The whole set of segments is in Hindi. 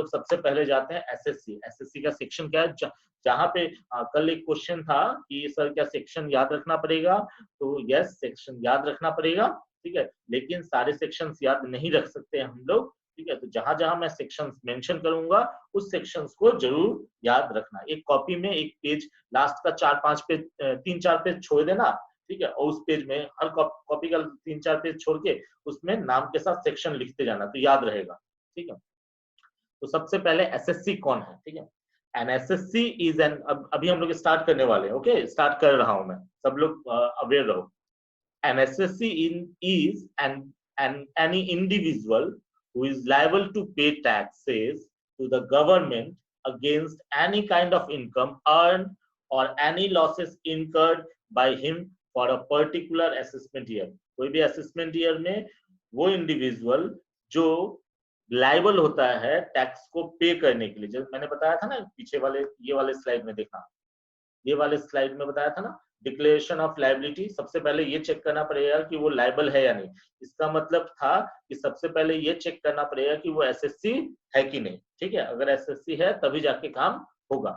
लोग सबसे पहले जाते हैं एसएससी। एसएससी का सेक्शन क्या है, जहाँ पे कल एक क्वेश्चन था कि सर क्या सेक्शन याद रखना पड़ेगा, तो यस सेक्शन याद रखना पड़ेगा, ठीक है, लेकिन सारे सेक्शंस याद नहीं रख सकते हम लोग, ठीक है, तो जहां जहां मैं सेक्शंस मेंशन करूंगा उस सेक्शंस को जरूर याद रखना। एक कॉपी में एक पेज, लास्ट का 4-5 पेज, 3-4 पेज छोड़ देना, ठीक है, और उस पेज में हर कॉपी का 3-4 पेज छोड़ के उसमें नाम के साथ सेक्शन लिखते जाना, तो याद रहेगा, ठीक है। तो सबसे पहले एसएससी कौन है, ठीक है। एन एसएससी इज एन, अभी हम लोग स्टार्ट करने वाले हैं, ओके, स्टार्ट कर रहा हूं मैं, सब लोग अवेयर रहो। An SSC is any individual who is liable to pay taxes to the government against any kind of income earned or any losses incurred by him for a particular assessment year। कोई भी assessment year में वो individual जो लाइबल होता है टैक्स को पे करने के लिए, जब मैंने बताया था ना पीछे वाले ये वाले स्लाइड में, देखना ये वाले स्लाइड में बताया था ना, डिक्लेरेशन ऑफ लाइबिलिटी, सबसे पहले ये चेक करना पड़ेगा कि वो लाइबल है या नहीं। इसका मतलब था कि सबसे पहले ये चेक करना पड़ेगा कि वो एसएससी है कि नहीं, ठीक है, अगर एसएससी है तभी जाके काम होगा।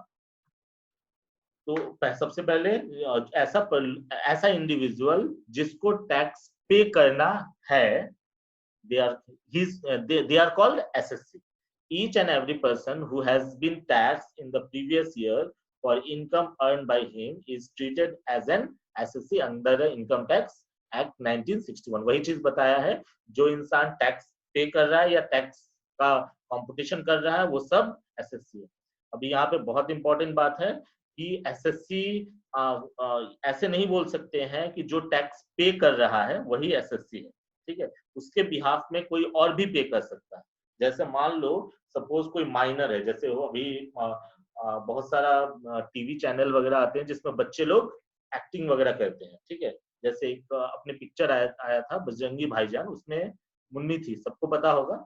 तो सबसे पहले ऐसा इंडिविजुअल जिसको टैक्स पे करना है, they are called SSC. Each and every person who has been taxed in the previous year for income earned by him is treated as an SSC under the Income Tax Act 1961। वही चीज बताया है, जो इंसान टैक्स पे कर रहा है या टैक्स का कंपटीशन कर रहा है वो सब एसएससी है। अभी यहाँ पे बहुत इंपॉर्टेंट बात है कि एसएससी ऐसे नहीं बोल सकते हैं कि जो टैक्स पे कर रहा है वही एसएससी है, ठीक है, उसके बिहाफ में कोई और भी पे कर सकता है। जैसे मान लो सपोज कोई माइनर है, जैसे वो अभी बहुत सारा टीवी चैनल वगैरह आते हैं जिसमें बच्चे लोग एक्टिंग वगैरह करते हैं, ठीक है, जैसे एक अपने पिक्चर आया था बजरंगी भाईजान, उसमें मुन्नी थी, सबको पता होगा,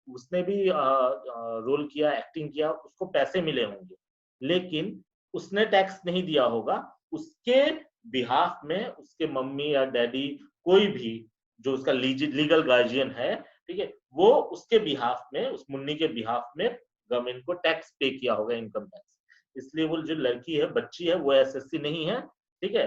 उसने भी रोल किया, एक्टिंग किया, उसको पैसे मिले होंगे, लेकिन उसने टैक्स नहीं दिया होगा, उसके बिहाफ में उसके मम्मी या डैडी कोई भी जो उसका लीगल गार्जियन है, ठीक है, वो उसके बिहाफ में, उस मुन्नी के बिहाफ में गवर्नमेंट को टैक्स पे किया होगा, इनकम टैक्स। इसलिए वो जो लड़की है, बच्ची है, वो एसएससी नहीं है, ठीक है,